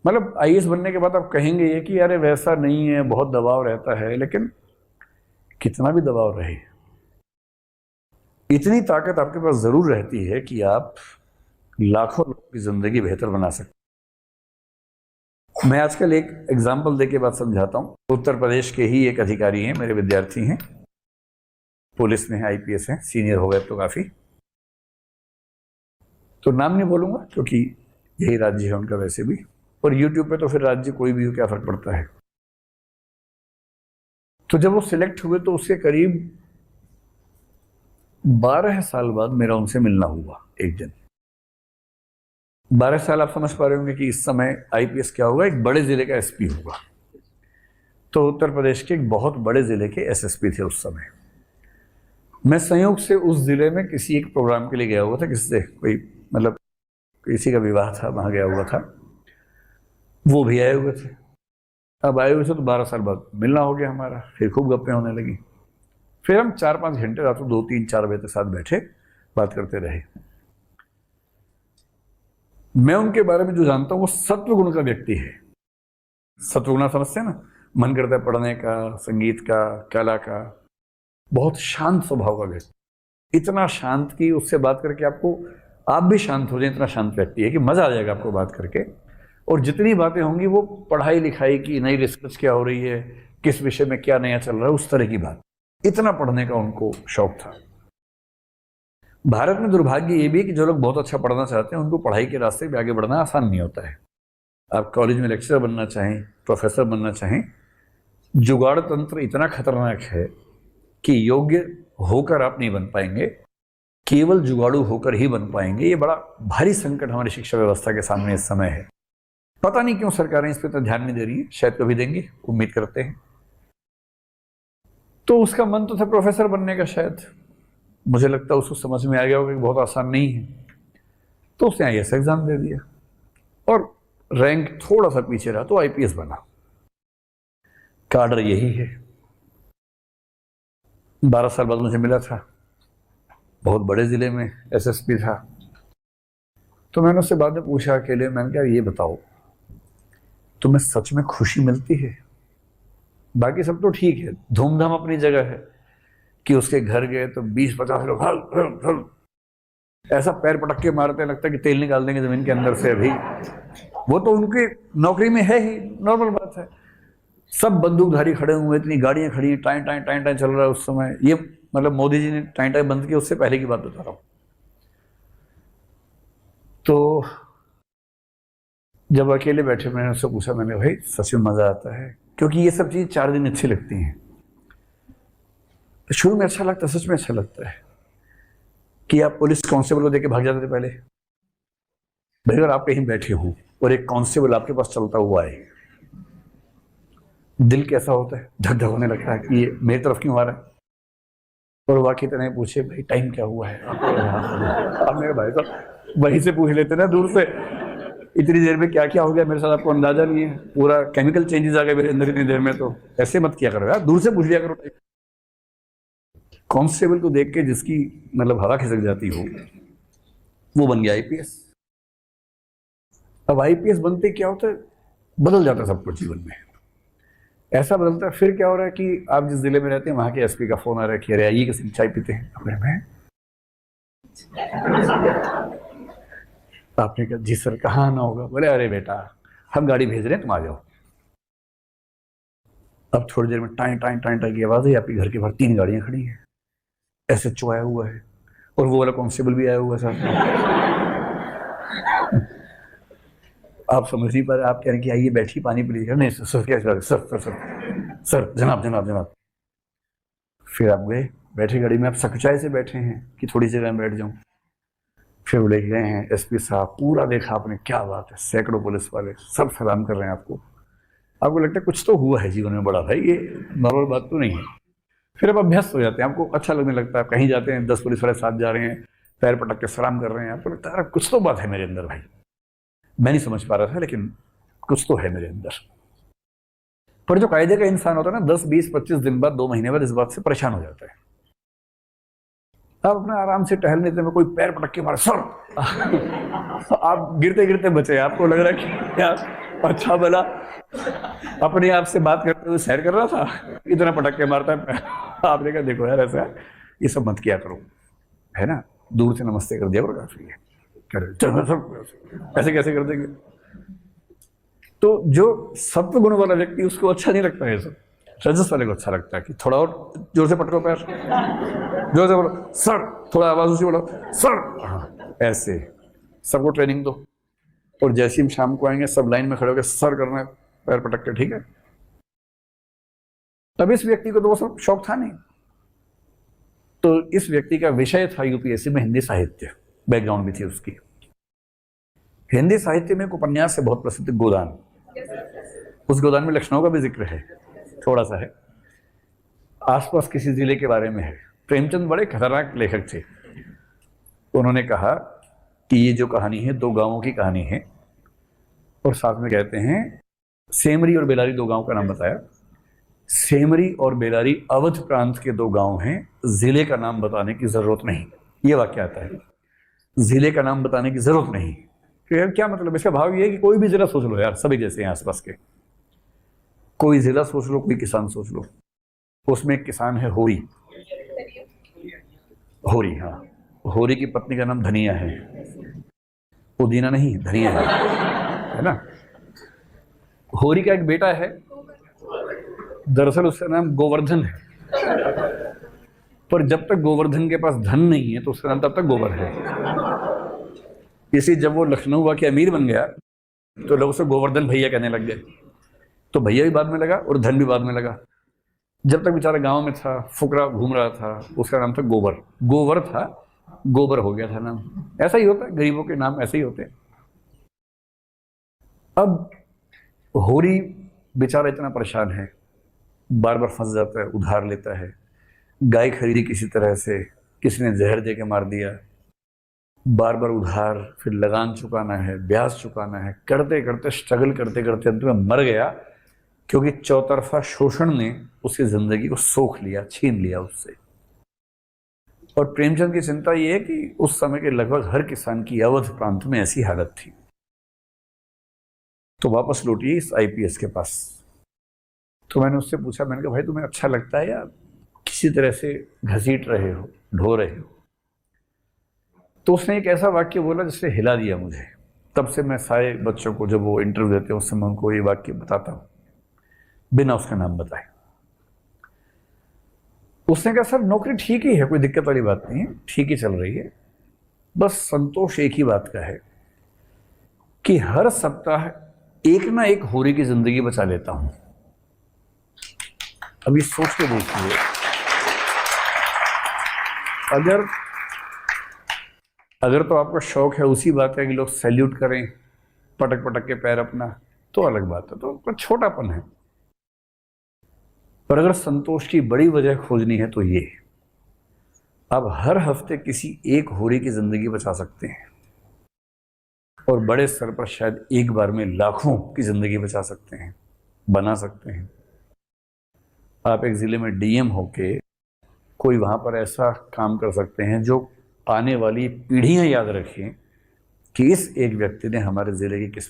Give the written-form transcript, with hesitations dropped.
मतलब आईएएस बनने के बाद आप कहेंगे ये कि अरे वैसा नहीं है, बहुत दबाव रहता है, लेकिन कितना भी दबाव रहे, इतनी ताकत आपके पास जरूर रहती है कि आप लाखों लोगों की जिंदगी बेहतर बना सकते। मैं आजकल एक एग्जाम्पल देके बात समझाता हूँ। उत्तर प्रदेश के ही एक अधिकारी हैं, मेरे विद्यार्थी हैं, पुलिस में है, आईपीएस हैं, सीनियर हो गए तो काफी, तो नाम नहीं बोलूंगा क्योंकि यही राज्य है उनका वैसे भी, और यूट्यूब पे तो फिर राज्य कोई भी हो, क्या फर्क पड़ता है। तो जब वो सिलेक्ट हुए तो उसके करीब 12 साल बाद मेरा उनसे मिलना हुआ एक दिन। 12 साल आप समझ पा रहे होंगे कि इस समय आईपीएस क्या होगा, एक बड़े जिले का एसपी होगा। तो उत्तर प्रदेश के एक बहुत बड़े जिले के एसएसपी थे उस समय। मैं संयोग से उस जिले में किसी एक प्रोग्राम के लिए गया हुआ था, किसी से कोई मतलब किसी का विवाह था, वहां गया हुआ था, वो भी आए हुए थे। अब आए हुए थे तो 12 साल बाद मिलना हो गया हमारा, फिर खूब गप्पें होने लगी। फिर हम 4-5 घंटे रात को 2-3-4 बजे तक साथ बैठे, बात करते रहे। मैं उनके बारे में जो जानता हूँ वो सत्वगुण का व्यक्ति है। सत्वगुण समझते हैं ना, मन करता है पढ़ने का, संगीत का, कला का। बहुत शांत स्वभाव का व्यक्ति, इतना शांत कि उससे बात करके आपको, आप भी शांत हो जाए, इतना शांत व्यक्ति है कि मजा आ जाएगा आपको बात करके। और जितनी बातें होंगी वो पढ़ाई लिखाई की, नई रिसर्च क्या हो रही है, किस विषय में क्या नया चल रहा है, उस तरह की बात। इतना पढ़ने का उनको शौक था। भारत में दुर्भाग्य ये भी है कि जो लोग बहुत अच्छा पढ़ना चाहते हैं उनको पढ़ाई के रास्ते पे आगे बढ़ना आसान नहीं होता है। आप कॉलेज में लेक्चरर बनना चाहें, प्रोफेसर बनना चाहें, जुगाड़ तंत्र इतना खतरनाक है कि योग्य होकर आप नहीं बन पाएंगे, केवल जुगाड़ू होकर ही बन पाएंगे। ये बड़ा भारी संकट हमारी शिक्षा व्यवस्था के सामने इस समय है। पता नहीं क्यों सरकारें इस पर तो ध्यान नहीं दे रही है, शायद कभी देंगी, उम्मीद करते हैं। तो उसका मन तो था प्रोफेसर बनने का, शायद मुझे लगता है उसको समझ में आ गया होगा कि बहुत आसान नहीं है, तो उसने आईएएस एग्जाम दे दिया और रैंक थोड़ा सा पीछे रहा तो आईपीएस बना। काडर यही है। 12 साल बाद मुझे मिला था, बहुत बड़े जिले में एसएसपी था। तो मैंने उससे बाद में पूछा अकेले, मैंने कहा ये बताओ तुम्हें सच में खुशी मिलती है? बाकी सब तो ठीक है, धूमधाम अपनी जगह है कि उसके घर गए तो 20-50 लोग हल हल हल ऐसा पैर पटक के मारते हैं, लगता है कि तेल निकाल देंगे जमीन के अंदर से अभी। वो तो उनकी नौकरी में है ही, नॉर्मल बात है। सब बंदूकधारी खड़े हुए, इतनी गाड़ियां खड़ी हैं, टाइम टाइम टाइम टाइम चल रहा है उस समय। ये मतलब मोदी जी ने टाइम टाइम बंद किया, उससे पहले की बात बता रहा हूं। तो जब अकेले बैठे मैंने उससे पूछा, मैंने भाई सच में मजा आता है? क्योंकि ये सब चीज 4 दिन अच्छी लगती हैं। तो शुरू में अच्छा लगता है, सच में अच्छा लगता है कि आप पुलिस कांस्टेबल को देके भाग जाते थे पहले। भाई अगर आप कहीं बैठे हो और एक कांस्टेबल आपके पास चलता हुआ है, दिल कैसा होता है, धक धक होने लगता है कि ये मेरी तरफ क्यों आ रहा है। और वाकई तरह पूछे भाई टाइम क्या हुआ है, आप मेरे भाई साहब वहीं से पूछ लेते ना दूर से, इतनी देर में क्या क्या हो गया मेरे साथ आपको अंदाजा नहीं है, पूरा केमिकल चेंजेस आ गए मेरे अंदर इतनी देर में। तो ऐसे मत किया करो यार, दूर से पूछ लिया करो। कांस्टेबल को देख के जिसकी मतलब हवा खिसक जाती हो, वो बन गया आईपीएस। अब आईपीएस बनते क्या होता है, बदल जाता है सब कुछ जीवन में। ऐसा बदलता है, फिर क्या हो रहा है कि आप जिस जिले में रहते हैं वहां के एसपी का फोन आ रहा है कि अरे आइए किसी चाय पीते हैं। अपने में आपने कहा जी सर कहाँ आना होगा? बोले अरे बेटा हम गाड़ी भेज रहे हैं, तुम आ जाओ। अब थोड़ी देर में टाइम टाइम टाइम टाइम की आवाज है, आपके घर के बाहर 3 गाड़ियां खड़ी हैं, एसएचओ आया हुआ है और वो वाला कांस्टेबल भी आया हुआ है साथ में। आप समझ नहीं पा रहे, आप कह रहे हैं कि आइए बैठिए पानी पी लीजिए। नहीं सर क्या sir sir sir sir sir जनाब जनाब जनाब। फिर आप गए, बैठे गाड़ी में, आप सकुचाई से बैठे हैं कि थोड़ी जगह में बैठ जाऊं। फिर वो लेके गए हैं एसपी साहब, पूरा देखा आपने, क्या बात है, सैकड़ों पुलिस वाले सब सलाम कर रहे हैं आपको। आपको लगता है कुछ तो हुआ है जीवन में बड़ा, भाई ये नॉर्मल बात तो नहीं है। फिर आप अभ्यस्त हो जाते हैं, आपको अच्छा लगने लगता है। आप कहीं जाते हैं 10 पुलिस वाले साथ जा रहे हैं, पैर पटक के सलाम कर रहे हैं, आपको लगता है कुछ तो बात है मेरे अंदर भाई। मैं नहीं समझ पा रहा था लेकिन कुछ तो है मेरे अंदर। पर जो कायदे का इंसान होता है ना, 10-20-25 दिन बाद, 2 महीने बाद इस बात से परेशान हो जाता है। आप अपना आराम से टहलने में कोई पैर पटक के मारे सर आप गिरते गिरते बचे, आपको लग रहा है कि यार अच्छा भला अपने आप से बात करते हुए सैर कर रहा था, इतना पटक के मारता है। आपने कहा देखो यार ऐसा ये सब मत किया करो, है ना, दूर से नमस्ते कर दिया करो, काफी है। चलो सब ऐसे कैसे कर देंगे? तो जो सत्व गुण वाला व्यक्ति उसको अच्छा नहीं लगता है सब, रजस वाले को अच्छा लगता है कि थोड़ा और जोर से पटको पैर, जोर से बोलो सर, थोड़ा आवाज ऊंची बोलो सर, हाँ ऐसे सबको ट्रेनिंग दो। और जैसे हम शाम को आएंगे सब लाइन में खड़े होकर सर करना है, पैर पटक के, ठीक है। तब इस व्यक्ति को तो वो सब शौक था नहीं। तो इस व्यक्ति का विषय था यूपीएससी में हिंदी साहित्य, बैकग्राउंड भी थी उसकी। हिंदी साहित्य में एक उपन्यास है बहुत प्रसिद्ध, गोदान। उस गोदान में लखनऊ का भी जिक्र है, थोड़ा सा है, आसपास किसी जिले के बारे में है। प्रेमचंद बड़े खतरनाक लेखक थे। उन्होंने कहा कि ये जो कहानी है दो गांवों की कहानी है, और साथ में कहते हैं सेमरी और बेलारी दो गांव का नाम बताया। सेमरी और बेलारी अवध प्रांत के दो गांव हैं, जिले का नाम बताने की जरूरत नहीं। ये वाक्य आता है, जिले का नाम बताने की जरूरत नहीं। तो यार क्या मतलब? इसका भाव ये है कि कोई भी जिला सोच लो यार, सभी जैसे हैं आसपास के। कोई जिला सोच लो, कोई किसान सोच लो, उसमें एक किसान है होरी। होरी, हाँ, होरी की पत्नी का नाम धनिया है, पुदीना नहीं धनिया है ना। होरी का एक बेटा है, दरअसल उसका नाम गोवर्धन है, पर जब तक गोवर्धन के पास धन नहीं है तो उसका नाम तब तक गोबर है। इसी जब वो लखनऊ के अमीर बन गया तो लोग उसे गोवर्धन भैया कहने लग गए। तो भैया भी बाद में लगा और धन भी बाद में लगा। जब तक बेचारा गांव में था, फुकरा घूम रहा था, उसका नाम था गोबर। गोबर था, गोबर हो गया था नाम। ऐसा ही होता है, गरीबों के नाम ऐसे ही होते हैं। अब होरी बेचारा इतना परेशान है, बार बार फंस जाता है, उधार लेता है, गाय खरीदी किसी तरह से, किसी ने जहर दे के मार दिया, बार बार उधार, फिर लगान चुकाना है, ब्याज चुकाना है, करते करते स्ट्रगल करते करते अंत में मर गया, क्योंकि चौतरफा शोषण ने उसकी जिंदगी को सोख लिया, छीन लिया उससे। और प्रेमचंद की चिंता यह है कि उस समय के लगभग हर किसान की अवध प्रांत में ऐसी हालत थी। तो वापस लौटिए इस आईपीएस के पास। तो मैंने उससे पूछा, मैंने कहा भाई तुम्हें अच्छा लगता है या किसी तरह से घसीट रहे हो, ढो रहे हो? तो उसने एक ऐसा वाक्य बोला जिससे हिला दिया मुझे। तब से मैं सारे बच्चों को जब वो इंटरव्यू देते हैं उस समय उनको ये वाक्य बताता हूँ, बिना उसका नाम बताए। उसने कहा सर नौकरी ठीक ही है, कोई दिक्कत वाली बात नहीं है, ठीक ही चल रही है, बस संतोष एक ही बात का है कि हर सप्ताह एक ना एक होरी की जिंदगी बचा लेता हूं। अभी सोच के देखिए, अगर तो आपका शौक है उसी बात है कि लोग सैल्यूट करें, पटक पटक के पैर अपना, तो अलग बात है, तो छोटापन है। पर अगर संतोष की बड़ी वजह खोजनी है तो ये, आप हर हफ्ते किसी एक होरी की जिंदगी बचा सकते हैं, और बड़े स्तर पर शायद एक बार में लाखों की जिंदगी बचा सकते हैं, बना सकते हैं। आप एक जिले में डीएम होके कोई वहां पर ऐसा काम कर सकते हैं जो आने वाली पीढ़ियां याद रखें कि इस एक व्यक्ति ने हमारे जिले की किस्मत